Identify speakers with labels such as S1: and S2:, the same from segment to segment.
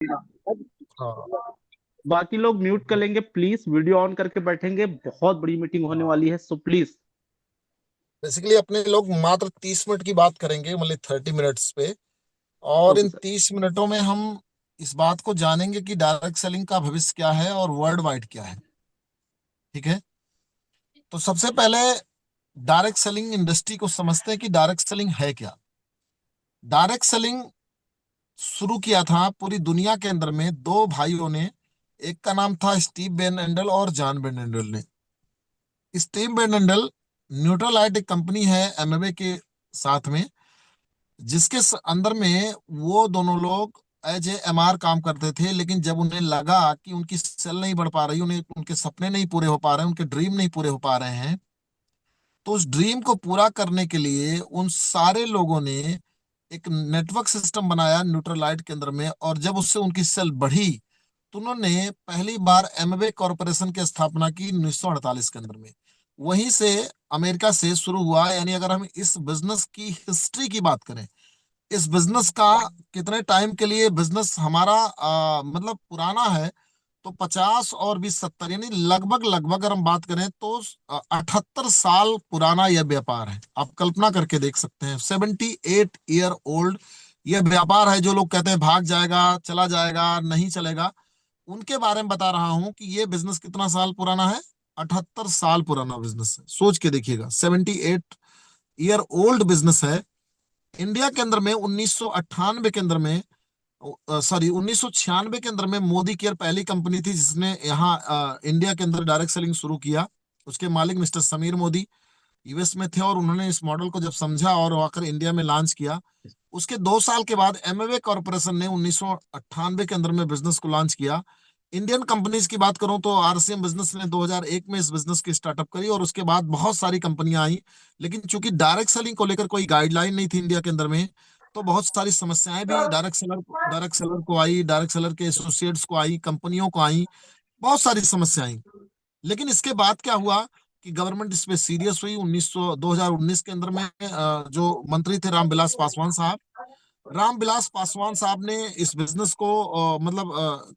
S1: हाँ।
S2: बाकी लोग म्यूट कर लेंगे प्लीज, वीडियो ऑन करके बैठेंगे, बहुत बड़ी मीटिंग होने
S1: हाँ,
S2: वाली है, सो प्लीज।
S1: बेसिकली अपने लोग मात्र 30 मिनट की बात करेंगे, मतलब 30 मिनट्स पे। और
S2: ओके
S1: इन
S2: सर।
S1: 30 मिनटों में हम इस बात को जानेंगे कि डायरेक्ट सेलिंग का भविष्य क्या है और वर्ल्ड वाइड क्या है। ठीक है। तो सबसे पहले डायरेक्ट सेलिंग इंडस्ट्री को समझते हैं कि डायरेक्ट सेलिंग है क्या। डायरेक्ट सेलिंग शुरू किया था पूरी दुनिया के अंदर में दो भाइयों ने। एक का नाम था स्टीव बेन एंडल और जॉन बेन एंडल ने। स्टीव बेन एंडल न्यूट्रलाइट एक कंपनी है एमवे के साथ में, जिसके अंदर में वो दोनों लोग एज ए एमआर काम करते थे। लेकिन जब उन्हें लगा कि उनकी सेल नहीं बढ़ पा रही, उन्हें उनके सपने नहीं पूरे हो पा रहे हैं, उनके ड्रीम नहीं पूरे हो पा रहे हैं, तो उस ड्रीम को पूरा करने के लिए उन सारे लोगों ने एक नेटवर्क सिस्टम बनाया न्यूट्रलाइट के अंदर में। और जब उससे उनकी सेल बढ़ी तो उन्होंने पहली बार एमवे कॉरपोरेशन की स्थापना की 1948 के अंदर में। वहीं से अमेरिका से शुरू हुआ। यानी अगर हम इस बिजनेस की हिस्ट्री की बात करें, इस बिजनेस का कितने टाइम के लिए बिजनेस हमारा मतलब पुराना है, तो 50 और 20 70 यानी लगभग लगभग अगर हम बात करें तो 78 साल पुराना यह व्यापार है। आप कल्पना करके देख सकते हैं, 78 ईयर ओल्ड यह व्यापार है। जो लोग कहते हैं भाग जाएगा, चला जाएगा, नहीं चलेगा, उनके बारे में बता रहा हूं कि यह बिजनेस कितना साल पुराना है। 78 साल पुराना बिजनेस है। सोच के देखिएगा, 78 ईयर ओल्ड बिजनेस है। इंडिया के अंदर में 1998 के अंदर में, सॉरी 1996 के अंदर में मोदी केयर पहली कंपनी थी जिसने यहाँ इंडिया के अंदर डायरेक्ट सेलिंग शुरू किया। उसके मालिक मिस्टर समीर मोदी यूएस में थे, और उन्होंने इस मॉडल को जब समझा और आकर इंडिया में लॉन्च किया। उसके 2 साल के बाद एमवे कॉरपोरेशन ने 1998 के अंदर में बिजनेस को लॉन्च किया। इंडियन कंपनीज की बात करूं तो आरसीएम बिजनेस ने 2001 में इस बिजनेस की स्टार्टअप करी, और उसके बाद बहुत सारी कंपनियां आई। लेकिन चूंकि डायरेक्ट सेलिंग को लेकर कोई गाइडलाइन नहीं थी इंडिया के अंदर में, तो बहुत सारी समस्याएं भी डायरेक्ट सेलर को आई, डायरेक्ट सेलर के एसोसिएट्स को आई, कंपनियों को आई, बहुत सारी समस्याएं आई। लेकिन इसके बाद क्या हुआ कि गवर्नमेंट इस पे सीरियस हुई। 2019 के अंदर में जो मंत्री थे रामविलास पासवान साहब, रामविलास पासवान साहब ने इस बिजनेस को मतलब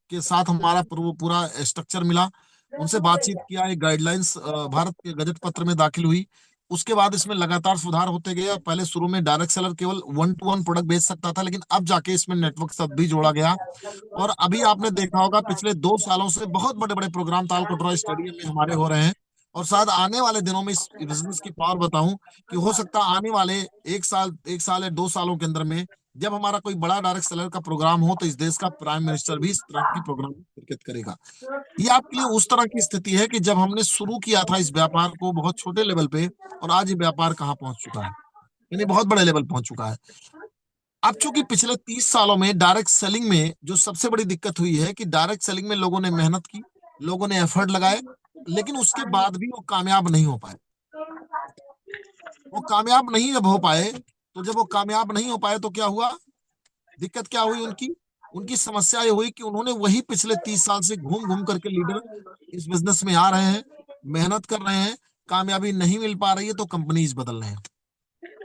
S1: के साथ हमारा पूरा स्ट्रक्चर मिला। उनसे बातचीत किया, एक गाइडलाइंस भारत के गजट पत्र में दाखिल हुई। उसके बाद इसमें लगातार सुधार होते गए। पहले शुरू में डायरेक्ट सेलर केवल 1 to 1 प्रोडक्ट बेच सकता था, लेकिन अब जाके इसमें नेटवर्क सब भी जोड़ा गया। और अभी आपने देखा होगा पिछले 2 सालों से बहुत बड़े बड़े प्रोग्राम तालकटोरा स्टेडियम में हमारे हो रहे हैं। और शायद आने वाले दिनों में इस बिजनेस की पावर बताऊं कि हो सकता है आने वाले 1 साल या 2 सालों के अंदर में जब हमारा कोई बड़ा डायरेक्ट सेलर का प्रोग्राम हो, तो इस देश का प्राइम मिनिस्टर भी इस तरह की प्रोग्राम में शिरकत करेगा। ये आपके लिए उस तरह की स्थिति है कि जब हमने शुरू किया था इस व्यापार को बहुत छोटे लेवल पे, और आज ये व्यापार कहाँ पहुंच चुका है, यानी बहुत बड़े लेवल पहुंच चुका है। अब चूंकि पिछले 30 सालों में डायरेक्ट सेलिंग में जो सबसे बड़ी दिक्कत हुई है कि डायरेक्ट सेलिंग में लोगों ने मेहनत की, लोगों ने एफर्ट लगाए, लेकिन उसके बाद भी वो कामयाब नहीं हो पाए। वो कामयाब नहीं जब हो पाए, तो जब वो कामयाब नहीं हो पाए तो क्या हुआ, दिक्कत क्या हुई उनकी। उनकी समस्या ये हुई कि उन्होंने वही पिछले 30 साल से घूम घूम करके लीडर इस बिजनेस में आ रहे हैं, मेहनत कर रहे हैं, कामयाबी नहीं मिल पा रही है, तो कंपनीज बदल रहे हैं।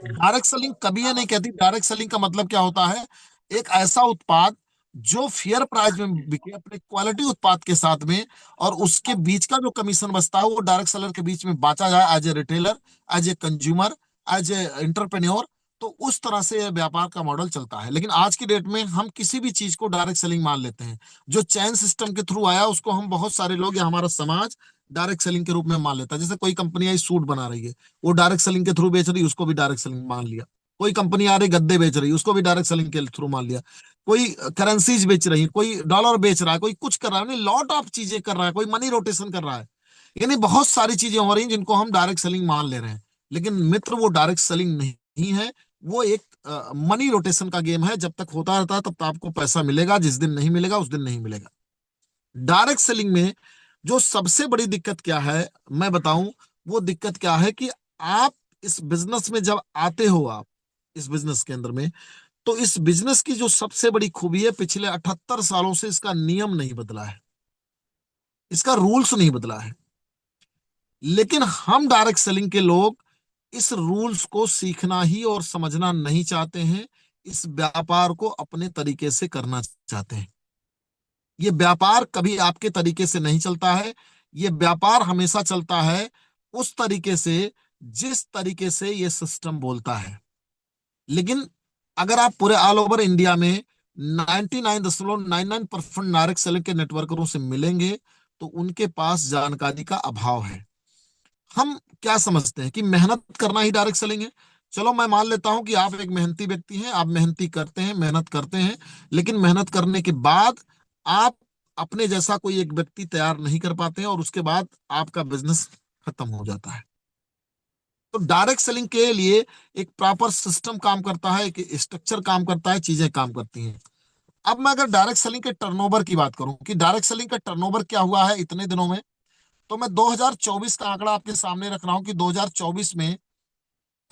S1: डायरेक्ट सेलिंग कभी ये नहीं कहती। डायरेक्ट सेलिंग का मतलब क्या होता है, एक ऐसा उत्पाद जो फेयर प्राइस में बिके अपने क्वालिटी उत्पाद के साथ में, और उसके बीच का जो कमीशन बचता है वो डायरेक्ट सेलर के बीच में बांटा जाए, as a retailer, as a consumer, as a entrepreneur. तो उस तरह से यह व्यापार का मॉडल चलता है। लेकिन आज की डेट में हम किसी भी चीज को डायरेक्ट सेलिंग मान लेते हैं। जो चैन सिस्टम के थ्रू आया उसको हम बहुत सारे लोग या हमारा समाज डायरेक्ट सेलिंग के रूप में मान लेता है। जैसे कोई कंपनी आई सूट बना रही है, वो डायरेक्ट सेलिंग के थ्रू बेच रही है, उसको भी डायरेक्ट सेलिंग मान लिया। कोई कंपनी आ रही गद्दे बेच रही है, उसको भी डायरेक्ट सेलिंग के थ्रू मान लिया। कोई करेंसीज बेच रही है, कोई डॉलर बेच रहा है, कोई कुछ कर रहा है, लॉट ऑफ चीजें कर रहा है, कोई मनी रोटेशन कर रहा है। यानी बहुत सारी चीजें हो रही हैं जिनको हम डायरेक्ट सेलिंग मान ले रहे हैं। लेकिन मित्र, वो डायरेक्ट सेलिंग नहीं है। वो एक मनी रोटेशन का गेम है। जब तक होता रहता है तब तक आपको पैसा मिलेगा, जिस दिन नहीं मिलेगा उस दिन नहीं मिलेगा। डायरेक्ट सेलिंग में जो सबसे बड़ी दिक्कत क्या है मैं बताऊं, वो दिक्कत क्या है कि आप इस बिजनेस में जब आते हो, आप इस बिजनेस के अंदर में, तो इस बिजनेस की जो सबसे बड़ी खूबी है, पिछले 78 सालों से इसका नियम नहीं बदला है, इसका रूल्स नहीं बदला है। लेकिन हम डायरेक्ट सेलिंग के लोग इस रूल्स को सीखना ही और समझना नहीं चाहते हैं। इस व्यापार को अपने तरीके से करना चाहते हैं। ये व्यापार कभी आपके तरीके से नहीं चलता है। ये व्यापार हमेशा चलता है उस तरीके से जिस तरीके से ये सिस्टम बोलता है। लेकिन अगर आप पूरे ऑल ओवर इंडिया में 99.99% डायरेक्ट सेलिंग के नेटवर्करों से मिलेंगे तो उनके पास जानकारी का अभाव है। हम क्या समझते हैं कि मेहनत करना ही डायरेक्ट सेलिंग है। चलो मैं मान लेता हूं कि आप एक मेहनती व्यक्ति हैं, आप मेहनती करते हैं, मेहनत करते हैं, लेकिन मेहनत करने के बाद आप अपने जैसा कोई एक व्यक्ति तैयार नहीं कर पाते हैं और उसके बाद आपका बिजनेस खत्म हो जाता है। तो डायरेक्ट सेलिंग के लिए एक प्रॉपर सिस्टम काम करता है, एक स्ट्रक्चर काम करता है, चीजें काम करती हैं। अब मैं अगर डायरेक्ट सेलिंग के टर्नओवर की बात करूं कि डायरेक्ट सेलिंग का टर्नओवर क्या हुआ है इतने दिनों में, तो मैं 2024 का आंकड़ा आपके सामने रख रहा हूं कि 2024 में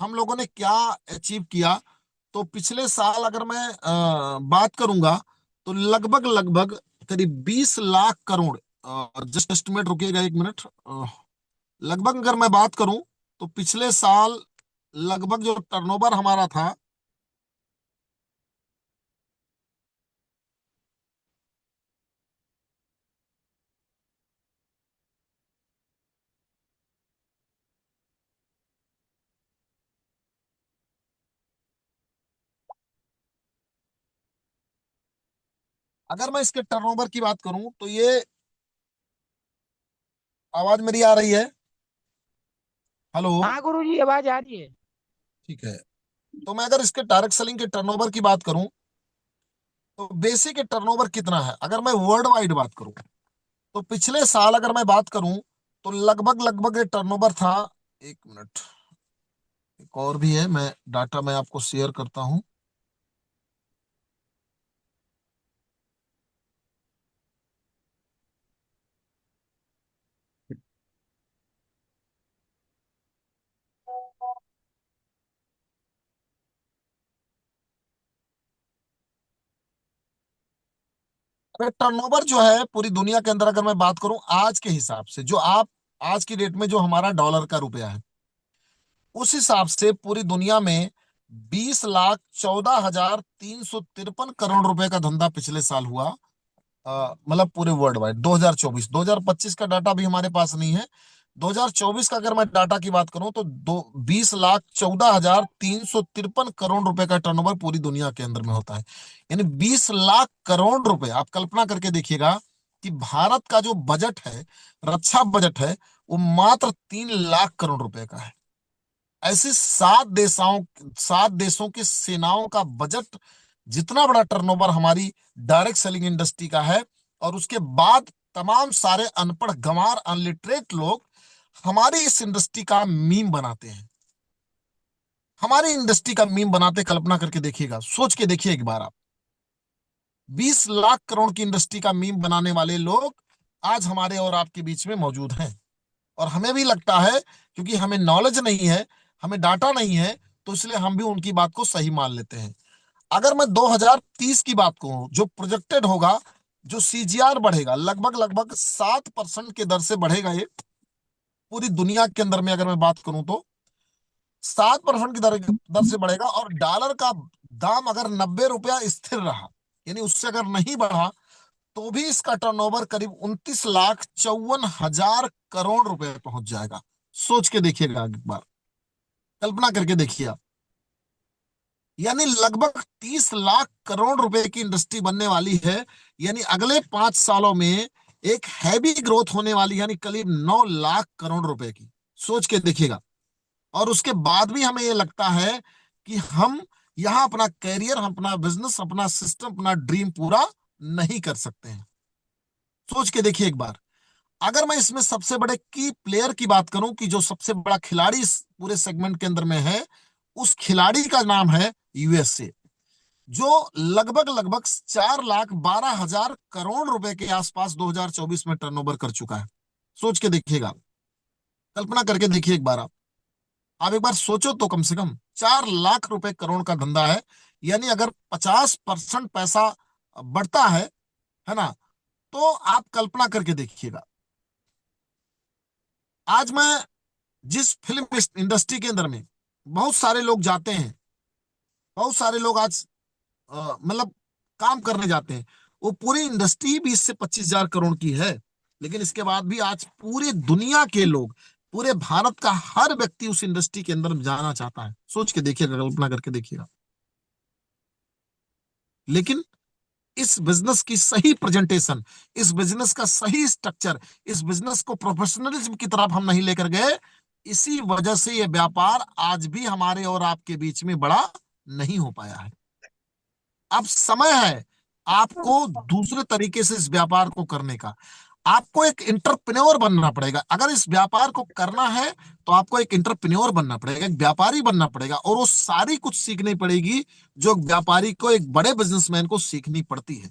S1: हम लोगों ने क्या अचीव किया। तो पिछले साल अगर मैं बात करूंगा तो लगभग लगभग करीब 20 लाख करोड़, जस्ट एस्टिमेट, रुकिएगा एक मिनट, लगभग अगर मैं बात करूं तो पिछले साल लगभग जो टर्नओवर हमारा था, अगर मैं इसके टर्नओवर की बात करूं तो ये, आवाज मेरी आ रही है? हेलो?
S3: हाँ गुरु जी, आवाज आ रही है।
S1: ठीक है। तो मैं अगर इसके डायरेक्ट सेलिंग के टर्नओवर की बात करूं तो बेसिक टर्नओवर कितना है, अगर मैं वर्ल्ड वाइड बात करूं तो पिछले साल अगर मैं बात करूं तो लगभग लगभग ये टर्नओवर था। एक मिनट, एक और भी है, मैं डाटा मैं आपको शेयर करता हूं। टर्नओवर जो है पूरी दुनिया के अंदर, अगर मैं बात करूं आज के हिसाब से, जो आप आज की डेट में जो हमारा डॉलर का रुपया है, उस हिसाब से पूरी दुनिया में 20,14,353 रुपए का धंधा पिछले साल हुआ। मतलब पूरे वर्ल्ड वाइड 2024, 2025 का डाटा भी हमारे पास नहीं है। 2024 का अगर मैं डाटा की बात करूं तो 20,14,353 करोड़ रुपए का टर्नओवर पूरी दुनिया के अंदर में होता है। यानी 20 लाख करोड़ रुपए, आप कल्पना करके देखिएगा कि भारत का जो बजट है, रक्षा बजट है, वो मात्र 3 लाख करोड़ रुपए का है। ऐसे 7 देशों की सेनाओं का बजट, जितना बड़ा टर्नओवर हमारी डायरेक्ट सेलिंग इंडस्ट्री का है, और उसके बाद तमाम सारे अनपढ़ गंवार अनलिटरेट लोग हमारी इस इंडस्ट्री का मीम बनाते हैं। हमारी इंडस्ट्री का मीम बनाते, कल्पना करके देखिएगा, सोच के देखिए एक बार आप, 20 लाख करोड़ की इंडस्ट्री का मीम बनाने वाले लोग आज हमारे और आपके बीच में मौजूद हैं। और हमें भी लगता है, क्योंकि हमें नॉलेज नहीं है, हमें डाटा नहीं है, तो इसलिए हम भी उनकी बात को सही मान लेते हैं। अगर मैं 2030 की बात करूं, जो प्रोजेक्टेड होगा, जो सीजीआर बढ़ेगा, लगभग लगभग 7% के दर से बढ़ेगा ये पूरी दुनिया के अंदर में, अगर मैं बात करूं तो 7% की दर से बढ़ेगा। और डॉलर का दाम अगर 90 रुपया स्थिर रहा, यानी उससे अगर नहीं बढ़ा, तो भी इसका टर्नओवर करीब 29,54,000 करोड़ रुपए पहुंच जाएगा। सोच के देखिएगा एक बार, कल्पना करके देखिए आप, यानी लगभग 30 लाख करोड़ रुपए की इंडस्ट्री बनने वाली है। यानी अगले 5 सालों में एक हैवी ग्रोथ होने वाली, यानी करीब 9 लाख करोड़ रुपए की। सोच के देखिएगा। और उसके बाद भी हमें ये लगता है कि हम यहाँ अपना कैरियर, हम अपना बिजनेस, अपना सिस्टम, अपना ड्रीम पूरा नहीं कर सकते हैं। सोच के देखिए एक बार। अगर मैं इसमें सबसे बड़े की प्लेयर की बात करूं कि जो सबसे बड़ा खिलाड़ी इस पूरे सेगमेंट के अंदर में है, उस खिलाड़ी का नाम है यूएसए, जो लगभग लगभग 4,12,000 करोड़ रुपए के आसपास 2024 में टर्नओवर कर चुका है। सोच के देखिएगा, कल्पना करके देखिए एक बार आप एक बार सोचो तो, कम से कम 4 लाख रुपए करोड़ का धंधा है। यानी अगर 50% पैसा बढ़ता है ना, तो आप कल्पना करके देखिएगा। आज मैं जिस फिल्म इंडस्ट्री के अंदर में बहुत सारे लोग जाते हैं, बहुत सारे लोग आज मतलब काम करने जाते हैं, वो पूरी इंडस्ट्री 20 से 25 हजार करोड़ की है, लेकिन इसके बाद भी आज पूरी दुनिया के लोग, पूरे भारत का हर व्यक्ति उस इंडस्ट्री के अंदर जाना चाहता है। सोच के देखिएगा, कल्पना करके देखिएगा। लेकिन इस बिजनेस की सही प्रेजेंटेशन, इस बिजनेस का सही स्ट्रक्चर, इस बिजनेस को प्रोफेशनलिज्म की तरफ हम नहीं लेकर गए, इसी वजह से यह व्यापार आज भी हमारे और आपके बीच में बड़ा नहीं हो पाया है। अब समय है आपको दूसरे तरीके से इस व्यापार को करने का। आपको एक इंटरप्रेन्योर बनना पड़ेगा। अगर इस व्यापार को करना है तो आपको एक इंटरप्रेन्योर बनना पड़ेगा, एक व्यापारी बनना पड़ेगा, और वो सारी कुछ सीखनी पड़ेगी जो व्यापारी को, एक बड़े बिजनेसमैन को सीखनी पड़ती है।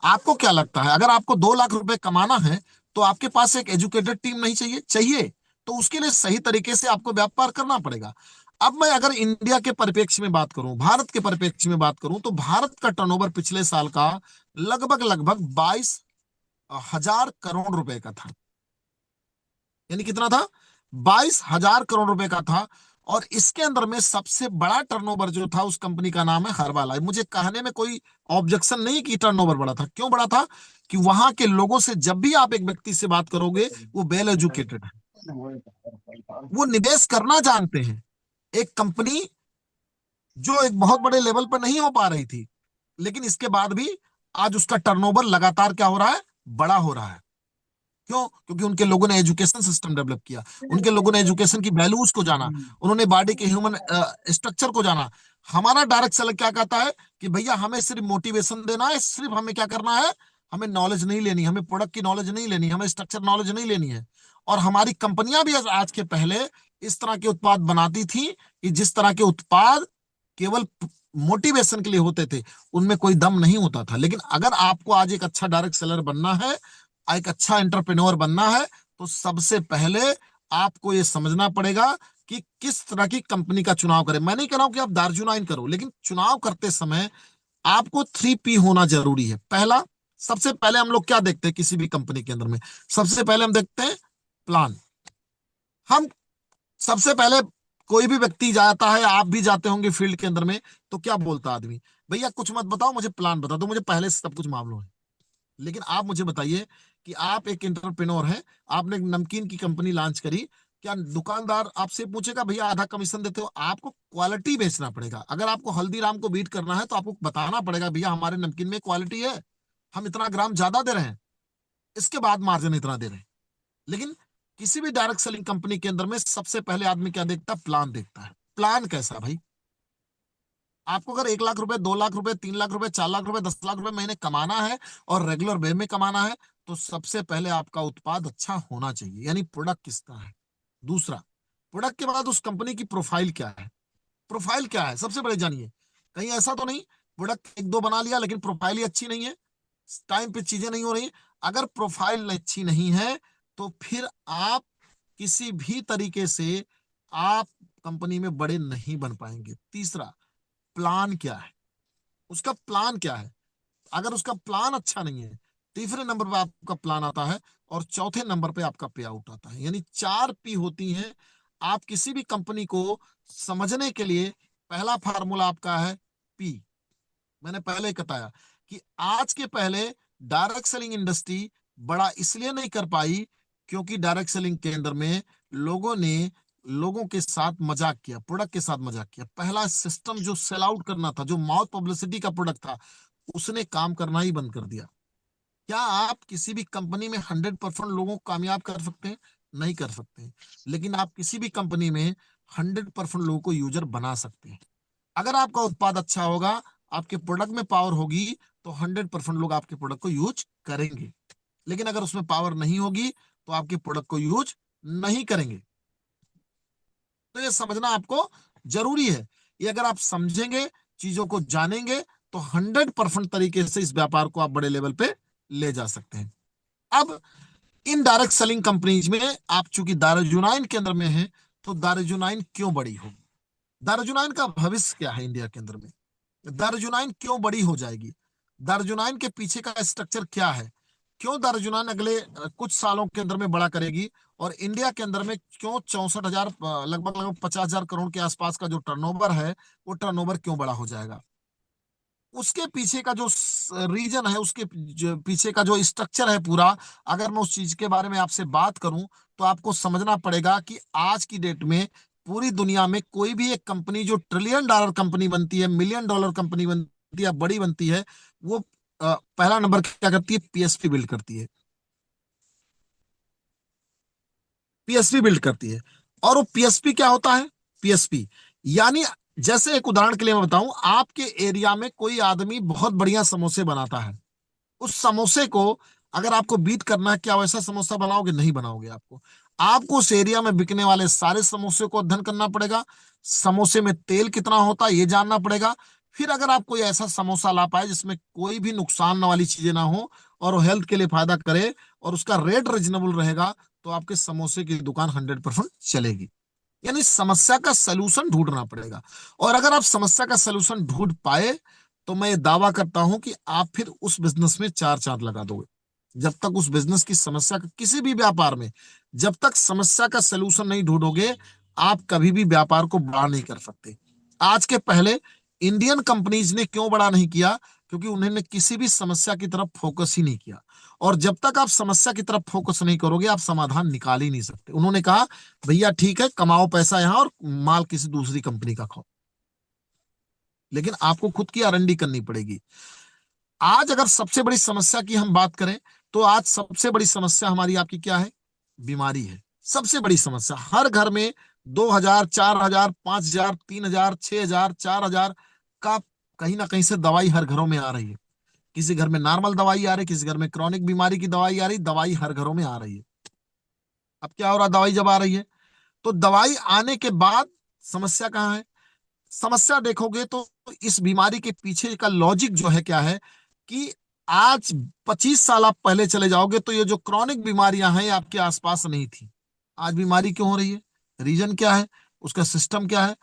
S1: आपको क्या लगता है, अगर आपको 2 लाख रुपए कमाना है तो आपके पास एक एजुकेटेड टीम नहीं चाहिए? चाहिए। तो उसके लिए सही तरीके से आपको व्यापार करना पड़ेगा। अब मैं अगर इंडिया के परिप्रेक्ष्य में बात करूं, भारत के परिप्रेक्ष्य में बात करूं, तो भारत का टर्नओवर पिछले साल का लगभग लगभग 22 हजार करोड़ रुपए का था। यानी कितना था? 22 हजार करोड़ रुपए का था। और इसके अंदर में सबसे बड़ा टर्नओवर जो था, उस कंपनी का नाम है हर्बालाइफ। मुझे कहने में कोई ऑब्जेक्शन नहीं कि टर्नओवर बड़ा था। क्यों बड़ा था? कि वहां के लोगों से जब भी आप एक व्यक्ति से बात करोगे, वो वेल एजुकेटेड है, वो निवेश करना जानते हैं। एक कंपनी जो एक बहुत बड़े लेवल पर नहीं हो पा रही थी, लेकिन इसके बाद भी आज उसका टर्नओवर लगातार क्या हो रहा है? बड़ा हो रहा है। क्यों? क्योंकि उनके लोगों ने एजुकेशन सिस्टम डेवलप किया, उनके लोगों ने एजुकेशन की वैल्यूज को जाना, उन्होंने बॉडी के ह्यूमन स्ट्रक्चर को जाना। हमारा डायरेक्ट सेलर क्या कहता है कि भैया हमें सिर्फ मोटिवेशन देना है, सिर्फ हमें क्या करना है, हमें नॉलेज नहीं लेनी, हमें प्रोडक्ट की नॉलेज नहीं लेनी, हमें स्ट्रक्चर नॉलेज नहीं लेनी है। और हमारी कंपनियां भी आज के पहले इस तरह के उत्पाद बनाती थी कि जिस तरह के उत्पाद केवल मोटिवेशन के लिए होते थे, उनमें कोई दम नहीं होता था। लेकिन अगर आपको आज एक अच्छा डायरेक्ट सेलर बनना है, एक अच्छा एंटरप्रेन्योर बनना है, तो सबसे पहले आपको यह समझना पड़ेगा कि किस तरह की कंपनी का चुनाव करें। मैं नहीं कह रहा हूं कि आप दार्जुनाइन करो, लेकिन चुनाव करते समय आपको 3P होना जरूरी है। पहला, सबसे पहले हम लोग क्या देखते हैं किसी भी कंपनी के अंदर में? सबसे पहले हम देखते हैं प्लान। हम सबसे पहले, कोई भी व्यक्ति जाता है, आप भी जाते होंगे फील्ड के अंदर में, तो क्या बोलता है आदमी? भैया कुछ मत बताओ, मुझे प्लान बता दो, मुझे पहले से सब कुछ मालूम है। लेकिन आप मुझे बताइए कि आप एक एंटरप्रेन्योर हैं, आपने एक नमकीन की कंपनी लॉन्च करी, क्या दुकानदार आपसे पूछेगा भैया आधा कमीशन देते हो? आपको क्वालिटी बेचना पड़ेगा। अगर आपको हल्दीराम को बीट करना है तो आपको बताना पड़ेगा भैया हमारे नमकीन में क्वालिटी है, हम इतना ग्राम ज्यादा दे रहे हैं, इसके बाद मार्जिन इतना दे रहे हैं। लेकिन किसी भी डायरेक्ट सेलिंग कंपनी के अंदर में सबसे पहले आदमी क्या देखता है? प्लान देखता है। प्लान कैसा भाई? आपको अगर 1 लाख रुपए, 2 लाख रुपए, 3 लाख रुपए, 4 लाख रुपए, 10 लाख रुपए महीने कमाना है और रेगुलर वे में कमाना है, तो सबसे पहले आपका उत्पाद अच्छा होना चाहिए, यानी प्रोडक्ट किसका है। दूसरा, प्रोडक्ट के बाद उस कंपनी की प्रोफाइल क्या है। प्रोफाइल क्या है सबसे पहले जानिए। कहीं ऐसा तो नहीं प्रोडक्ट एक दो बना लिया लेकिन प्रोफाइल ही अच्छी नहीं है, टाइम पे चीजें नहीं हो रही। अगर प्रोफाइल अच्छी नहीं है तो फिर आप किसी भी तरीके से आप कंपनी में बड़े नहीं बन पाएंगे। तीसरा, प्लान क्या है, उसका प्लान क्या है। अगर उसका प्लान अच्छा नहीं है, तीसरे नंबर पे आपका प्लान आता है, और चौथे नंबर पे आपका पे आउट आता है। यानी 4P होती हैं। आप किसी भी कंपनी को समझने के लिए पहला फार्मूला आपका है P। मैंने पहले ही बताया कि आज के पहले डायरेक्ट सेलिंग इंडस्ट्री बड़ा इसलिए नहीं कर पाई क्योंकि डायरेक्ट सेलिंग के अंदर में लोगों ने लोगों के साथ मजाक किया, प्रोडक्ट के साथ मजाक किया। पहला सिस्टम जो सेल आउट करना था, जो माउथ पब्लिसिटी का प्रोडक्ट था, उसने काम करना ही बंद कर दिया। क्या आप किसी भी कंपनी में 100% लोगों को कामयाब कर सकते हैं? नहीं कर सकते हैं। लेकिन आप किसी भी कंपनी में 100% लोगों को यूजर बना सकते हैं। अगर आपका उत्पाद अच्छा होगा, आपके प्रोडक्ट में पावर होगी, तो 100% लोग आपके प्रोडक्ट को यूज करेंगे। लेकिन अगर उसमें पावर नहीं होगी तो आपके प्रोडक्ट को यूज नहीं करेंगे। तो ये समझना आपको जरूरी है। ये अगर आप समझेंगे, चीजों को जानेंगे, तो 100% तरीके से इस व्यापार को आप बड़े लेवल पे ले जा सकते हैं। अब इन डायरेक्ट सेलिंग कंपनीज में आप चूंकि दारुजुनाइन के अंदर में है, तो दारुजुनाइन क्यों बड़ी होगी? दारुजुनाइन का भविष्य क्या है इंडिया के अंदर में? दारुजुनाइन क्यों बड़ी हो जाएगी? दारुजुनाइन के पीछे का स्ट्रक्चर क्या है? क्यों दारुजुनाइन अगले कुछ सालों के अंदर में बड़ा करेगी? और इंडिया के अंदर में क्यों 64 हजार, लगभग लगभग 50 हजार करोड़ के आसपास का जो टर्नओवर है, वो टर्नओवर क्यों बड़ा हो जाएगा? उसके पीछे का जो रीजन है, उसके जो पीछे का जो स्ट्रक्चर है पूरा, अगर मैं उस चीज के बारे में आपसे बात करूं, तो आपको समझना पड़ेगा कि आज की डेट में पूरी दुनिया में कोई भी एक कंपनी जो ट्रिलियन डॉलर कंपनी बनती है, मिलियन डॉलर कंपनी बनती है, बड़ी बनती है, वो पहला नंबर क्या करती है? पीएसपी बिल्ड करती है। पीएसपी बिल्ड करती है। और वो पीएसपी क्या होता है? पीएसपी यानी, जैसे एक उदाहरण के लिए मैं बताऊं, आपके एरिया में कोई आदमी बहुत बढ़िया समोसे बनाता है। उस समोसे को अगर आपको बीट करना है, क्या वैसा समोसा बनाओगे? नहीं बनाओगे। आपको उस एरिया में बिकने वाले सारे समोसे को अध्ययन करना पड़ेगा। समोसे में तेल कितना होता है ये जानना पड़ेगा। फिर अगर आप कोई ऐसा समोसा ला पाए जिसमें कोई भी नुकसान वाली चीजें ना हो, और वो हेल्थ के लिए फायदा करे, और उसका रेट रिजनेबल रहेगा, तो आपके समोसे की दुकान 100% चलेगी। यानी समस्या का सलूशन ढूंढना पड़ेगा। और अगर आप समस्या का सलूशन ढूंढ पाए, तो मैं ये दावा करता हूं कि आप फिर उस बिजनेस में चार चांद लगा दोगे। जब तक उस बिजनेस की समस्या का, किसी भी व्यापार में जब तक समस्या का सलूशन नहीं ढूंढोगे, आप कभी भी व्यापार को बड़ा नहीं कर सकते। आज के पहले इंडियन कंपनीज ने क्यों बड़ा नहीं किया? क्योंकि उन्होंने किसी भी समस्या की तरफ फोकस ही नहीं किया। और जब तक आप समस्या की तरफ फोकस नहीं करोगे, आप समाधान निकाल ही नहीं सकते। उन्होंने कहा, भैया ठीक है, कमाओ पैसा यहां और माल किसी दूसरी कंपनी का खाओ, लेकिन आपको खुद की आरएनडी करनी पड़ेगी। आज अगर सबसे बड़ी समस्या की हम बात करें, तो आज सबसे बड़ी समस्या हमारी आपकी क्या है? बीमारी है। सबसे बड़ी समस्या हर घर में 2,000, 4,000, 5,000, 3,000, 6,000, 4,000 का कहीं ना कहीं से दवाई हर घरों में आ रही है। किसी घर में नॉर्मल दवाई आ रही है, किसी घर में क्रॉनिक बीमारी की दवाई आ रही, दवाई हर घरों में आ रही है। अब क्या हो रहा है? दवाई जब आ रही है, तो दवाई आने के बाद समस्या कहाँ है? समस्या देखोगे तो इस बीमारी के पीछे का लॉजिक जो है क्या है, कि आज 25 साल आप पहले चले जाओगे तो ये जो क्रॉनिक बीमारियां हैं, ये आपके आसपास नहीं थी। आज बीमारी क्यों हो रही है? रीजन क्या है? उसका सिस्टम क्या है?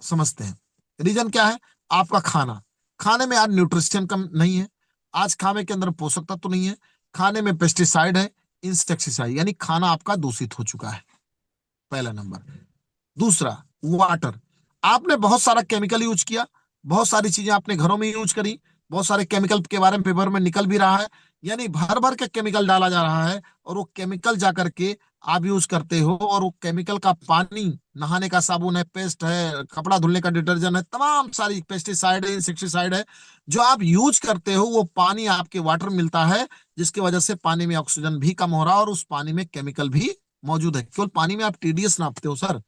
S1: समझते हैं। रीजन क्या है? आपका खाना। खाने में आज न्यूट्रिशन कम नहीं है। आज खाने के अंदर पोषक तत्व तो नहीं है। खाने में पेस्टिसाइड है, इंसेक्टिसाइड, यानी खाना आपका दूषित हो चुका है। पहला नंबर। दूसरा, वाटर। आपने बहुत सारा केमिकल यूज किया, बहुत सारी चीजें आपने घरों में यूज करी, बहुत सारे केमिकल के बारे में पेपर में निकल भी रहा है, यानी भर भर के केमिकल डाला जा रहा है, और वो केमिकल जा करके आप यूज करते हो, और वो केमिकल का पानी, नहाने का साबुन है, पेस्ट है, कपड़ा धुलने का डिटर्जेंट है, तमाम सारी पेस्टिसाइड है, इंसेक्टिसाइड है, जो आप यूज करते हो, वो पानी आपके वाटर मिलता है, जिसकी वजह से पानी में ऑक्सीजन भी कम हो रहा है, और उस पानी में केमिकल भी मौजूद है। केवल पानी में आप टीडीएस नापते हो सर,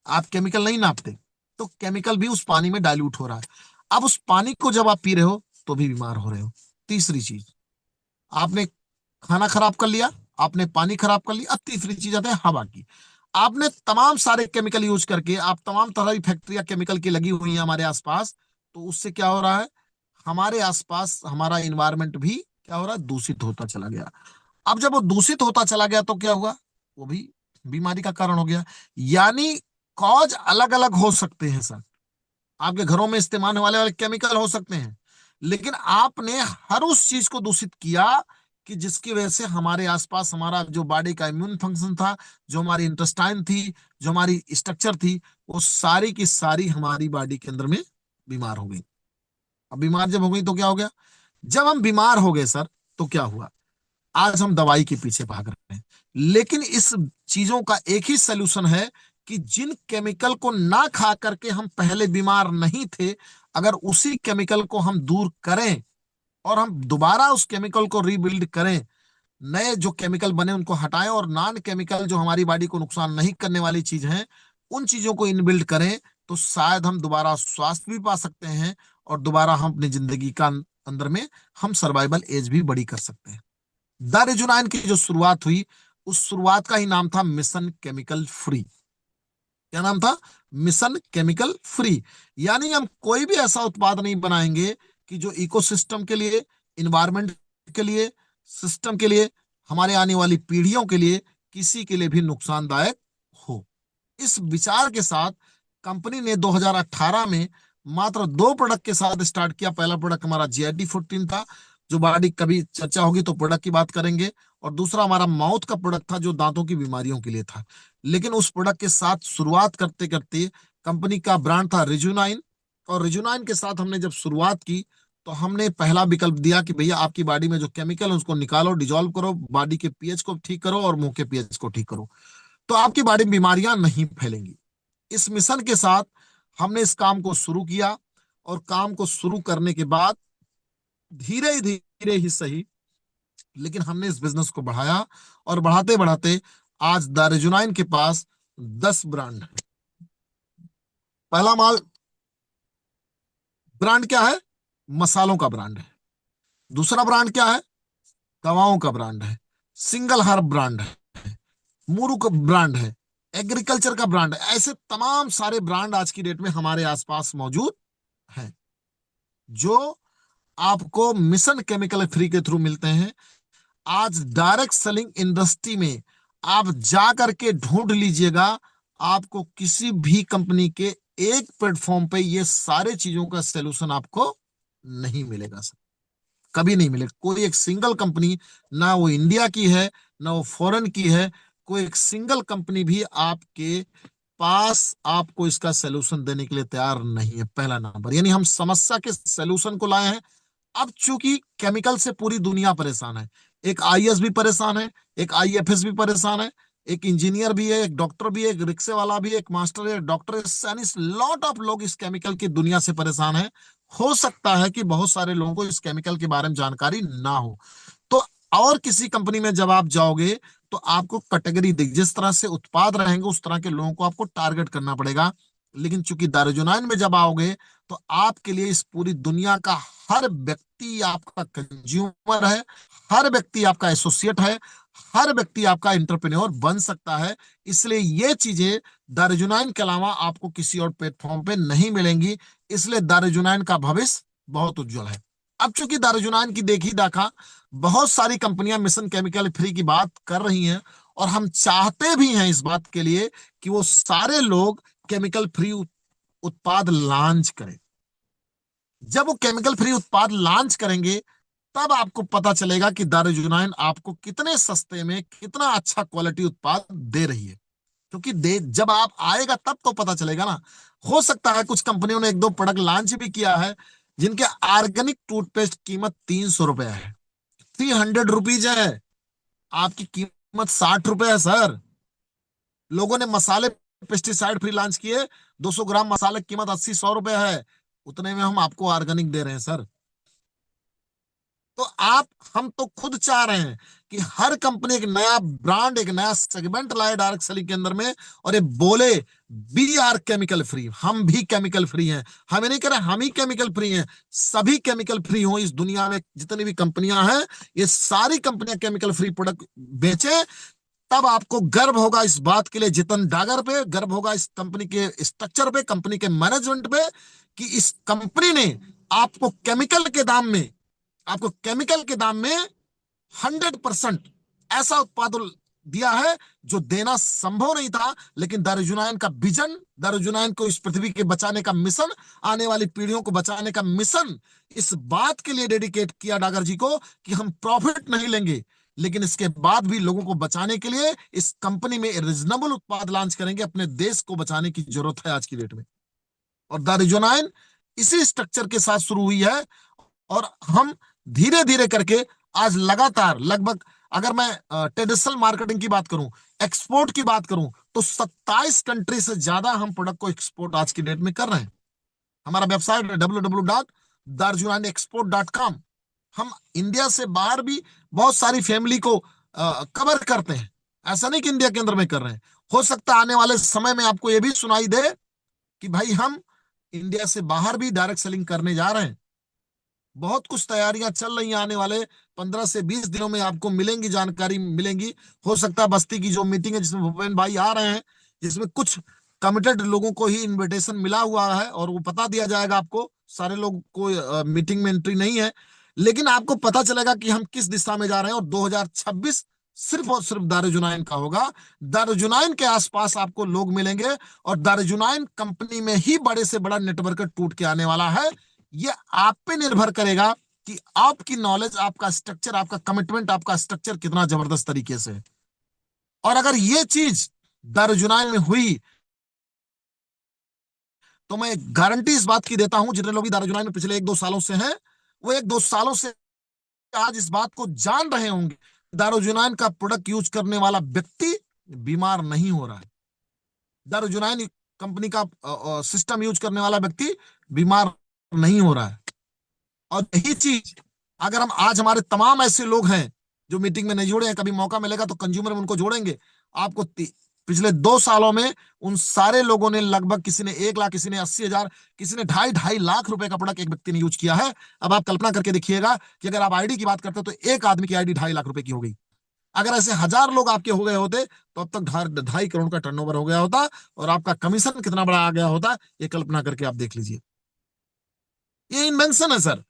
S1: आप केमिकल नहीं नापते। तो केमिकल भी उस पानी में डाइल्यूट हो रहा है। अब उस पानी को जब आप पी रहे हो, तो भी बीमार हो रहे हो। तीसरी चीज, आपने खाना खराब कर लिया, आपने पानी खराब कर लिया। अब तीसरी चीज आते है हवा की। आपने तमाम सारे केमिकल यूज करके, आप तमाम तरह की फैक्ट्रियां केमिकल की लगी हुई हैं हमारे आसपास, तो उससे क्या हो रहा है? हमारे आसपास हमारा इन्वायरमेंट भी क्या हो रहा है? दूषित होता चला गया। अब जब वो दूषित होता चला गया, तो क्या हुआ? वो भी बीमारी का कारण हो गया। यानी कॉज अलग अलग हो सकते हैं सर, आपके घरों में इस्तेमाल होने वाले केमिकल हो सकते हैं, लेकिन आपने हर उस चीज को दूषित किया कि जिसकी वजह से हमारे आसपास हमारा जो बॉडी का इम्यून फंक्शन था, जो हमारी इंटेस्टाइन थी, जो हमारी स्ट्रक्चर थी, वो सारी की सारी हमारी बॉडी के अंदर में बीमार हो गई। अब बीमार जब हो गई, तो क्या हो गया? जब हम बीमार हो गए सर, तो क्या हुआ? आज हम दवाई के पीछे भाग रहे हैं। लेकिन इस चीजों का एक ही सलूशन है, कि जिन केमिकल को ना खा करके हम पहले बीमार नहीं थे, अगर उसी केमिकल को हम दूर करें, और हम दोबारा उस केमिकल को रीबिल्ड करें, नए जो केमिकल बने उनको हटाएं, और नॉन केमिकल जो हमारी बॉडी को नुकसान नहीं करने वाली चीज है, उन चीजों को इनबिल्ड करें, तो शायद हम दोबारा स्वास्थ्य भी पा सकते हैं, और दोबारा हम अपनी जिंदगी का अंदर में हम सर्वाइवल एज भी बड़ी कर सकते हैं। द रेजुनाइन की जो शुरुआत हुई, उस शुरुआत का ही नाम था मिशन केमिकल फ्री। क्या नाम था? Mission chemical free. यानी हम कोई भी ऐसा उत्पाद नहीं बनाएंगे कि जो इकोसिस्टम के लिए, इन्वायरमेंट के लिए, सिस्टम के लिए, हमारे आने वाली पीढ़ियों के लिए, किसी के लिए भी नुकसानदायक हो। इस विचार के साथ कंपनी ने 2018 में मात्र दो प्रोडक्ट के साथ स्टार्ट किया। पहला प्रोडक्ट हमारा GID14 था, जो बॉडी कभी चर्चा होगी तो प्रोडक्ट की बात करेंगे, और दूसरा हमारा माउथ का प्रोडक्ट था, जो दांतों की बीमारियों के लिए था। लेकिन उस प्रोडक्ट के साथ शुरुआत करते करते कंपनी का ब्रांड था रिजुनाइन, और रिजुनाइन के साथ हमने जब शुरुआत की, तो तो हमने पहला विकल्प दिया कि भैया आपकी बॉडी में जो केमिकल है उसको निकालो, डिजोल्व करो, बॉडी के पीएच को ठीक करो और मुंह के पीएच को ठीक करो, तो आपकी बॉडी में बीमारियां नहीं फैलेंगी। इस मिशन के साथ हमने इस काम को शुरू किया, और काम को शुरू करने के बाद धीरे धीरे ही सही, लेकिन हमने इस बिजनेस को बढ़ाया, और बढ़ाते बढ़ाते आज दारुजुनाइन के पास 10 ब्रांड है। पहला माल ब्रांड क्या है? मसालों का ब्रांड है। दूसरा ब्रांड क्या है? दवाओं का ब्रांड है। सिंगल हर्ब ब्रांड है। मुरु का ब्रांड है। एग्रीकल्चर का ब्रांड है। ऐसे तमाम सारे ब्रांड आज की डेट में हमारे आसपास मौजूद हैं, जो आपको मिशन केमिकल फ्री के थ्रू मिलते हैं। आज डायरेक्ट सेलिंग इंडस्ट्री में आप जा करके ढूंढ लीजिएगा, आपको किसी भी कंपनी के एक प्लेटफॉर्म पे ये सारे चीजों का सलूशन आपको नहीं मिलेगा सर, कभी नहीं मिलेगा। कोई एक सिंगल कंपनी, ना वो इंडिया की है ना वो फॉरेन की है, कोई एक सिंगल कंपनी भी आपके पास आपको इसका सलूशन देने के लिए तैयार नहीं है। पहला नंबर, यानी हम समस्या के सलूशन को लाए हैं। अब चूंकि केमिकल से पूरी दुनिया परेशान है, एक आईएएस भी परेशान है, एक आईएफएस भी परेशान है, एक इंजीनियर भी है, एक डॉक्टर भी है, एक रिक्शे वाला भी है, एक मास्टर है, एक डॉक्टर है, यानी लॉट ऑफ लोग इस केमिकल की दुनिया से परेशान है। हो सकता है कि बहुत सारे लोगों को इस केमिकल के बारे में जानकारी ना हो, तो और किसी कंपनी में जब आप जाओगे तो आपको कैटेगरी दिख, जिस तरह से उत्पाद रहेंगे उस तरह के लोगों को आपको टारगेट करना पड़ेगा। लेकिन चूंकि दारुजुनाइन में जब आओगे तो आपके लिए इस पूरी दुनिया का हर व्यक्ति आपका कंज्यूमर है, हर व्यक्ति आपका एसोसिएट है, हर व्यक्ति आपका एंटरप्रेन्योर बन सकता है। इसलिए ये चीजें दारुजुनाइन के अलावा आपको किसी और प्लेटफॉर्म पे नहीं मिलेंगी। इसलिए दारुजुनाइन का भविष्य बहुत उज्जवल है। अब चूंकि दारुजुनाइन की देखी दाखा बहुत सारी कंपनियां मिशन केमिकल फ्री की बात कर रही हैं, और हम चाहते भी हैं इस बात के लिए कि वो सारे लोग केमिकल फ्री उत्पाद लॉन्च करें। जब वो केमिकल फ्री उत्पाद लॉन्च करेंगे तब आपको पता चलेगा कि दारुजुनाइन आपको कितने सस्ते में कितना अच्छा क्वालिटी उत्पाद दे रही है। क्योंकि दे जब आप आएगा तब तो पता चलेगा ना। हो सकता है कुछ कंपनियों ने एक दो प्रोडक्ट लॉन्च भी किया है जिनके ऑर्गेनिक टूथपेस्ट कीमत 300 रुपए है, 300 रुपीज है। आपकी कीमत 60 रुपए है सर। लोगों ने मसाले पेस्टिसाइड फ्री लॉन्च किए, 200 ग्राम मसाले की कीमत 80-100 रुपए है, उतने में हम आपको ऑर्गेनिक दे रहे हैं सर। तो आप हम तो खुद चाह रहे हैं कि हर कंपनी एक नया ब्रांड, एक नया सेगमेंट लाए डायरेक्ट सेलिंग के अंदर में, और ये बोले वी आर केमिकल फ्री, हम भी केमिकल फ्री हैं। हम ये नहीं कह रहे हम ही केमिकल फ्री हैं, सभी केमिकल फ्री हो। इस दुनिया में जितनी भी कंपनियां हैं ये सारी कंपनियां केमिकल फ्री प्रोडक्ट बेचे, तब आपको गर्व होगा इस बात के लिए, जितन डागर पे गर्व होगा, इस कंपनी के स्ट्रक्चर पे, कंपनी के मैनेजमेंट पे, कि इस कंपनी ने आपको केमिकल के दाम में, आपको केमिकल के दाम में 100% ऐसा उत्पाद दिया है जो देना संभव नहीं था। लेकिन दारुजुनाइन का विजन, दारुजुनाइन को इस पृथ्वी के बचाने का मिशन, आने वाली पीढ़ियों को बचाने का मिशन, इस बात के लिए डेडिकेट किया डागर जी को कि हम प्रॉफिट नहीं लेंगे, लेकिन इसके बाद भी लोगों को बचाने के लिए इस कंपनी में रीजनेबल उत्पाद लॉन्च करेंगे। अपने देश को बचाने की जरूरत है आज की डेट में, और दारुजुनाइन इसी स्ट्रक्चर के साथ शुरू हुई है। और हम धीरे धीरे करके आज लगातार लगभग, अगर मैं ट्रेडिशनल मार्केटिंग की बात करूं, एक्सपोर्ट की बात करूं, तो 27 कंट्री से ज्यादा हम प्रोडक्ट को एक्सपोर्ट आज की डेट में कर रहे हैं। हमारा वेबसाइट है www.darjunainexport.com। हम इंडिया से बाहर भी बहुत सारी फैमिली को कवर करते हैं, ऐसा नहीं कि इंडिया के अंदर में कर रहे हैं। हो सकता है आने वाले समय में आपको यह भी सुनाई दे कि भाई हम इंडिया से बाहर भी डायरेक्ट सेलिंग करने जा रहे हैं। बहुत कुछ तैयारियां चल रही हैं, आने वाले 15 से 20 दिनों में आपको मिलेंगी, जानकारी मिलेंगी। हो सकता है बस्ती की जो मीटिंग है जिसमें भूपेन भाई आ रहे हैं, जिसमें कुछ कमिटेड लोगों को ही इनविटेशन मिला हुआ है, और वो पता दिया जाएगा आपको। सारे लोग को मीटिंग में एंट्री नहीं है, लेकिन आपको पता चलेगा कि हम किस दिशा में जा रहे हैं। और 2026 सिर्फ और सिर्फ दारुजुनाइन का होगा। दारुजुनाइन के आसपास आपको लोग मिलेंगे, और दारुजुनाइन कंपनी में ही बड़े से बड़ा नेटवर्क टूट के आने वाला है। ये आप पे निर्भर करेगा कि आपकी नॉलेज, आपका स्ट्रक्चर, आपका कमिटमेंट, आपका स्ट्रक्चर कितना जबरदस्त तरीके से है। और अगर ये चीज दारुजुनाइन में हुई तो मैं गारंटी इस बात की देता हूं, जितने लोग भी दारुजुनाइन में पिछले 1-2 सालों से हैं, वो 1-2 सालों से आज इस बात को जान रहे होंगे, दारूजुनाइन का प्रोडक्ट यूज करने वाला व्यक्ति बीमार नहीं हो रहा है, दारूजुनाइन कंपनी का सिस्टम यूज करने वाला व्यक्ति बीमार नहीं हो रहा है। और यही चीज अगर हम आज, हमारे तमाम ऐसे लोग हैं जो मीटिंग में नहीं जुड़े हैं, कभी मौका मिलेगा तो कंज्यूमर में उनको जोड़ेंगे, आपको पिछले 2 सालों में उन सारे लोगों ने लगभग, किसी ने 1 लाख, किसी ने 80,000, किसी ने 2.5 लाख रुपए का प्रोडक्ट एक व्यक्ति ने यूज किया है। अब आप कल्पना करके देखिएगा कि अगर आप आईडी की बात करते हो तो एक आदमी की आईडी 2.5 लाख रुपए की हो गई। अगर ऐसे 1,000 लोग आपके हो गए होते तो अब तक 2.5 करोड़ का टर्नओवर हो गया होता, और आपका कमीशन कितना बड़ा आ गया होता, ये कल्पना करके आप देख लीजिए। ये इन्वेंशन है सर,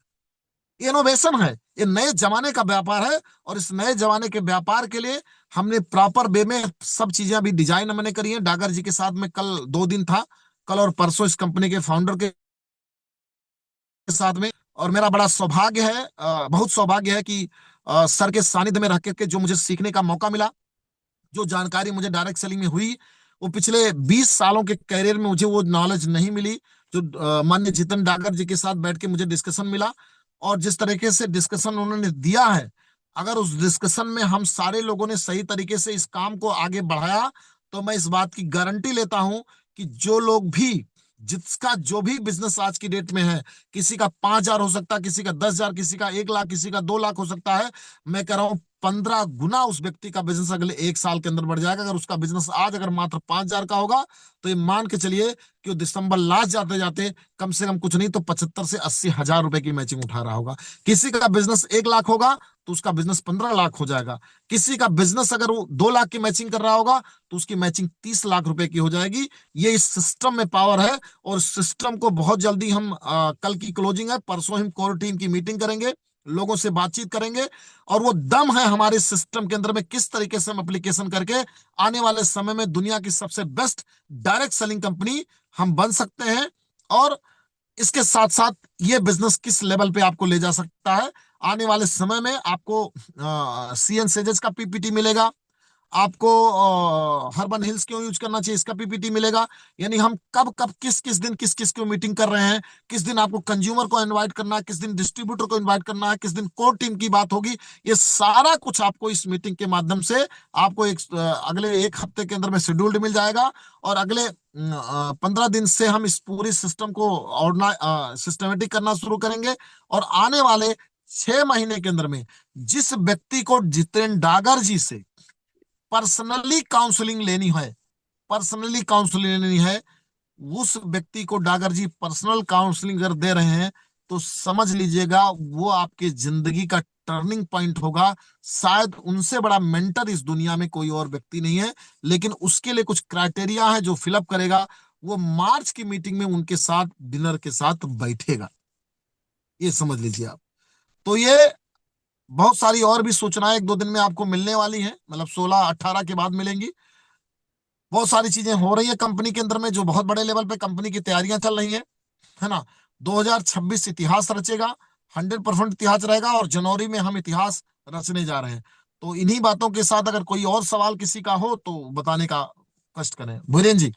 S1: ये इनोवेशन है, ये नए जमाने का व्यापार है। और इस नए जमाने के व्यापार के लिए हमने प्रॉपर वे में सब चीजें अभी डिजाइन मैंने करी है। डागर जी के साथ में कल 2 दिन था, कल और परसों इस कंपनी के फाउंडर के साथ में। और मेरा बड़ा सौभाग्य है, बहुत सौभाग्य है कि सर के सानिध्य में रह के जो मुझे सीखने का मौका मिला, जो जानकारी मुझे डायरेक्ट सेलिंग में हुई, वो पिछले 20 सालों के करियर में मुझे वो नॉलेज नहीं मिली, जो माननीय जितन डागर जी के साथ बैठ के मुझे डिस्कशन मिला। और जिस तरीके से डिस्कशन उन्होंने दिया है, अगर उस डिस्कशन में हम सारे लोगों ने सही तरीके से इस काम को आगे बढ़ाया, तो मैं इस बात की गारंटी लेता हूं कि जो लोग भी, जिसका जो भी बिजनेस आज की डेट में है, किसी का 5,000 हो सकता है, किसी का 10,000, किसी का 1 लाख, किसी का 2 लाख हो सकता है, मैं कह रहा हूं 15 गुना उस व्यक्ति का बिजनेस अगले 1 साल के अंदर बढ़ जाएगा। अगर उसका बिजनेस आज अगर मात्र 5,000 का होगा, तो ये मान के चलिए कि वो दिसंबर लास्ट जाते जाते कम से कम कुछ नहीं तो 75 से 80 हजार रुपए की मैचिंग उठा रहा होगा। किसी का बिजनेस 1 लाख होगा तो उसका बिजनेस 15 लाख हो जाएगा। किसी का बिजनेस अगर वो 2 लाख की मैचिंग कर रहा होगा तो उसकी मैचिंग 30 लाख रुपए की हो जाएगी। ये इस सिस्टम में पावर है। और सिस्टम को बहुत जल्दी हम, कल की क्लोजिंग है, परसों हम कोर टीम की मीटिंग करेंगे, लोगों से बातचीत करेंगे, और वो दम है हमारे सिस्टम के अंदर में किस तरीके से हम एप्लीकेशन करके आने वाले समय में दुनिया की सबसे बेस्ट डायरेक्ट सेलिंग कंपनी हम बन सकते हैं। और इसके साथ साथ ये बिजनेस किस लेवल पे आपको ले जा सकता है। आने वाले समय में आपको सीएन सेजेस का पीपीटी मिलेगा, आपको हर्बन हिल्स क्यों यूज करना चाहिए इसका पीपीटी मिलेगा। यानी हम कब कब किस किस दिन किस किस को मीटिंग कर रहे हैं, किस दिन आपको कंज्यूमर को इनवाइट करना है, किस दिन डिस्ट्रीब्यूटर को इनवाइट करना है, किस दिन कोर टीम की बात होगी, ये सारा कुछ आपको इस मीटिंग के माध्यम से आपको अगले 1 हफ्ते के अंदर में शेड्यूल्ड मिल जाएगा। और अगले 15 दिन से हम इस पूरी सिस्टम को सिस्टमेटिक करना शुरू करेंगे। और आने वाले 6 महीने के अंदर में जिस व्यक्ति को जितेन डागर जी से पर्सनली काउंसलिंग लेनी है, पर्सनली काउंसलिंग लेनी है, उस व्यक्ति को डागर जी पर्सनल काउंसलिंग अगर दे रहे हैं, तो समझ लीजिएगा वो आपके जिंदगी का टर्निंग पॉइंट होगा। शायद उनसे बड़ा मेंटर इस दुनिया में कोई और व्यक्ति नहीं है। लेकिन उसके लिए कुछ क्राइटेरिया है जो फिलअप करेगा, वो मार्च की मीटिंग में उनके साथ डिनर के साथ बैठेगा, ये समझ लीजिए आप। तो ये बहुत सारी और भी सूचनाएं 1-2 दिन में आपको मिलने वाली हैं, मतलब 16-18 के बाद मिलेंगी। बहुत सारी चीजें हो रही है कंपनी के अंदर में, जो बहुत बड़े लेवल पे कंपनी की तैयारियां चल रही हैं, है ना। 2026 इतिहास रचेगा, 100% इतिहास रहेगा, और जनवरी में हम इतिहास रचने जा रहे हैं। तो इन्हीं बातों के साथ अगर कोई और सवाल किसी का हो तो बताने का कष्ट करें, भूरेन जी।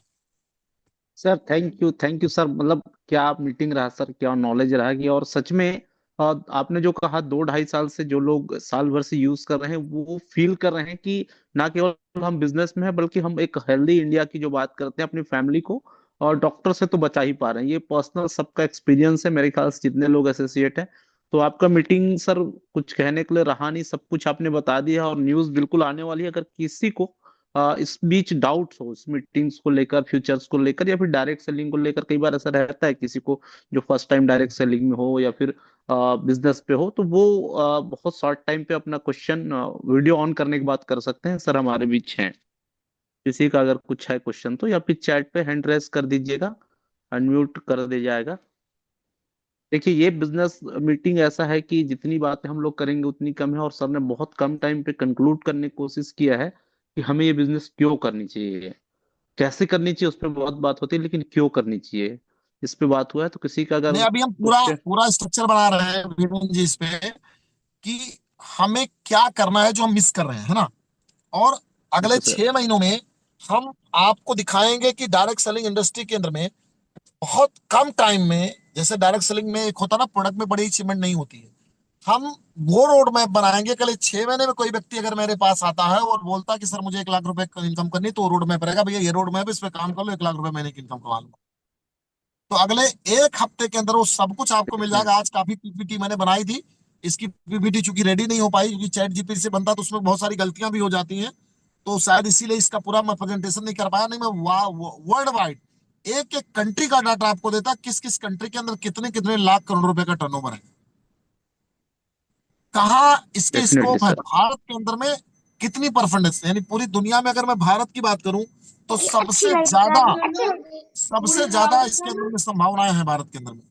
S2: सर थैंक यू सर, मतलब क्या मीटिंग रहा सर, क्या नॉलेज रहा कि, और सच में आपने जो कहा 2-2.5 साल से जो लोग साल भर से यूज कर रहे हैं वो फील कर रहे हैं कि ना केवल हम बिजनेस में है बल्कि हम एक हेल्दी इंडिया की जो बात करते हैं अपनी फैमिली को और डॉक्टर से तो बचा ही पा रहे हैं। ये पर्सनल सबका एक्सपीरियंस है मेरे ख्याल से जितने लोग एसोसिएट हैं। तो आपका मीटिंग सर कुछ कहने के लिए रहा नहीं, सब कुछ आपने बता दिया और न्यूज बिल्कुल आने वाली है। अगर किसी को इस बीच डाउट्स हो इस मीटिंग्स को लेकर, फ्यूचर्स को लेकर या फिर डायरेक्ट सेलिंग को लेकर, कई बार ऐसा रहता है किसी को जो फर्स्ट टाइम डायरेक्ट सेलिंग में हो या फिर बिजनेस पे हो, तो वो बहुत शॉर्ट टाइम पे अपना क्वेश्चन वीडियो ऑन करने के बाद कर सकते हैं। सर हमारे बीच हैं, किसी का अगर कुछ है क्वेश्चन तो या फिर चैट पे हैंड रेस कर दीजिएगा, अनम्यूट कर दिया जाएगा। देखिए ये बिजनेस मीटिंग ऐसा है कि जितनी बातें हम लोग करेंगे उतनी कम है, और सर ने बहुत कम टाइम पे कंक्लूड करने की कोशिश किया है कि हमें ये बिजनेस क्यों करनी चाहिए। कैसे करनी चाहिए उस पर बहुत बात होती है, लेकिन क्यों करनी चाहिए इस पे बात हुआ है। तो किसी का अगर
S1: नहीं, अभी हम पूरा
S2: क्वेश्चन।
S1: पूरा स्ट्रक्चर बना रहे हैं भीमन जी इस पे, कि हमें क्या करना है जो हम मिस कर रहे हैं, है ना। और अगले
S2: ओके सर।
S1: 6 महीनों में हम आपको दिखाएंगे कि डायरेक्ट सेलिंग इंडस्ट्री के अंदर में बहुत कम टाइम में जैसे डायरेक्ट सेलिंग में एक होता ना, प्रोडक्ट में बड़ी अचीवमेंट नहीं होती है। हम वो रोड मैप बनाएंगे, कल 6 महीने में कोई व्यक्ति अगर मेरे पास आता है और बोलता है कि सर मुझे 1 लाख रुपए इनकम करनी, तो रोड मैप रहेगा, भैया ये रोड मैप, इस पे काम कर लो, 1 लाख रुपए महीने की इनकम कमा लो। तो अगले 1 हफ्ते के अंदर वो सब कुछ आपको मिल
S2: हम्म।
S1: जाएगा। आज काफी पीपीटी मैंने बनाई थी, इसकी पीपीटी चूंकि रेडी नहीं हो पाई क्योंकि चैट जीपीटी से बनता तो उसमें बहुत सारी गलतियां भी हो जाती हैं, तो शायद इसीलिए इसका पूरा मैं प्रेजेंटेशन नहीं कर पाया। नहीं, मैं वर्ल्ड वाइड एक एक कंट्री का डाटा आपको देता, किस किस कंट्री के अंदर कितने कितने लाख करोड़ रुपए का टर्नओवर है, कहाँ इसके
S2: डेफिनेटली
S1: स्कोप है,
S2: सर।
S1: भारत के अंदर में कितनी परफॉर्मेंस, यानी पूरी दुनिया में अगर मैं भारत की बात करूं तो सबसे ज्यादा इसके अंदर में संभावनाएं हैं भारत के अंदर में।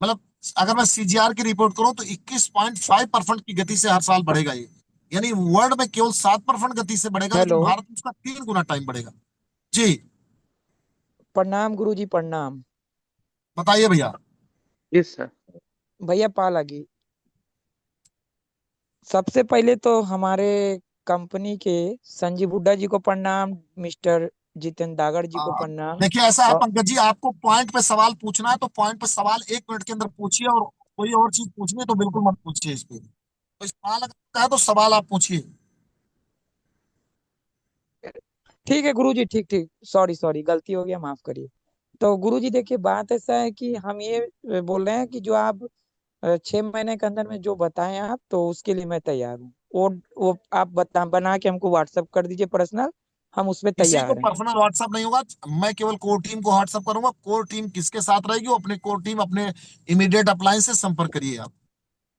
S1: मतलब अगर मैं सीजीआर की रिपोर्ट करूं तो 21.5% की गति से हर साल बढ़ेगा ये, यानी वर्ल्ड में केवल 7% गति से बढ़ेगा, लेकिन
S2: हेलो।
S1: भारत में उसका 3 गुना टाइम बढ़ेगा। जी,
S3: प्रणाम गुरुजी, प्रणाम।
S1: बताइए भैया।
S2: जी सर।
S3: भैया पाल लगी। सबसे पहले तो हमारे कंपनी के संजीव हुड्डा जी को प्रणाम, मिस्टर जितेंद्र दागड़ जी को
S1: आ,
S3: प्रणाम।
S1: देखिए ऐसा है
S3: और
S1: पंकज जी, आपको पॉइंट पे सवाल पूछना है तो पॉइंट पे सवाल 1 मिनट के अंदर पूछिए, और कोई और चीज पूछनी है तो बिल्कुल मत पूछिए इस पे। तो इस सवाल अगर है तो सवाल आप पूछिए।
S3: ठीक है गुरुजी, ठीक ठीक, सॉरी सॉरी, गलती हो गया, माफ करिए। तो गुरुजी देखिए, बात ऐसा है कि हम ये बोल रहे हैं कि जो आप 6 महीने के अंदर में जो बताएं आप, तो उसके लिए मैं तैयार हूँ। वो आप बना के हमको व्हाट्सअप कर दीजिए पर्सनल, हम उसमें
S1: किसी को
S3: तैयार हैं।
S1: पर्सनल व्हाट्सअप नहीं होगा, मैं केवल कोर टीम को व्हाट्सअप करूंगा। कोर टीम किसके साथ रहेगी, वो अपने कोर टीम अपने इमीडिएट अपलाइन से संपर्क करिए आप।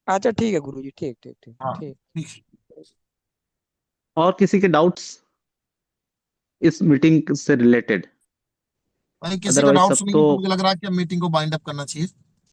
S3: अच्छा ठीक है गुरुजी, ठीक ठीक ठीक
S1: हाँ,
S3: ठीक।
S1: ठीक है।
S2: और किसी के डाउट्स इस मीटिंग से रिलेटेड?
S1: भाई किसी का
S2: अदरवाइज
S1: डाउट्स
S2: सब
S1: नहीं
S2: तो
S1: है तो मुझे लग रहा है कि अब मीटिंग को बाइंड अप करना चाहिए।